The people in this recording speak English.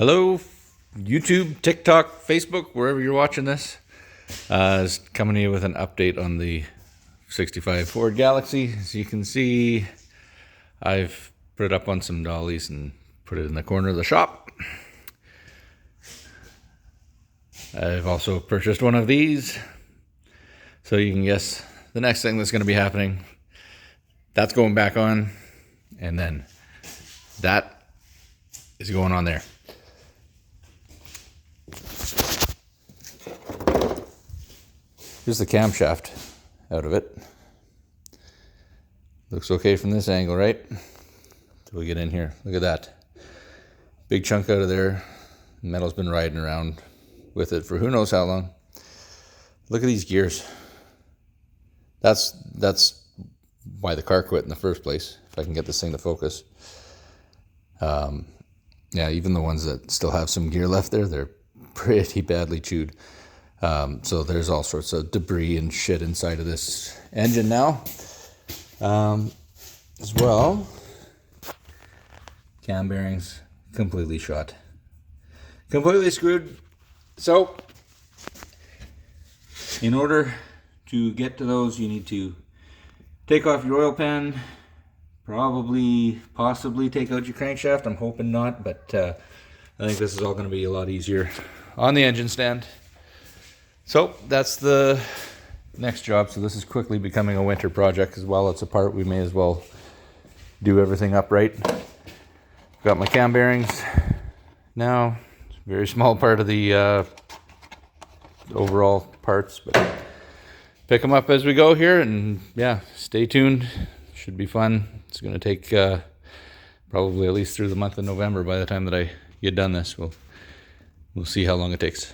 Hello, YouTube, TikTok, Facebook, wherever you're watching this. Is coming to you with an update on the 65 Ford Galaxie. As you can see, I've put it up on some dollies and put it in the corner of the shop. I've also purchased one of these, so you can guess the next thing that's going to be happening. That's going back on, and then that is going on there. Here's the camshaft out of it. Looks okay from this angle, right? Till we get in here. Look at that. Big chunk out of there. Metal's been riding around with it for who knows how long. Look at these gears. That's why the car quit in the first place. If I can get this thing to focus. Yeah, even the ones that still have some gear left there, they're pretty badly chewed. So there's all sorts of debris and shit inside of this engine now. As well, cam bearings completely shot. Completely screwed. So, in order to get to those, you need to take off your oil pan, possibly take out your crankshaft. I'm hoping not, but I think this is all going to be a lot easier on the engine stand. So that's the next job. So this is quickly becoming a winter project as well. It's a part we may as well do everything upright. Got my cam bearings now. It's a very small part of the overall parts, but pick them up as we go here, and yeah, stay tuned. Should be fun. It's going to take probably at least through the month of November by the time that I get done this. We'll see how long it takes.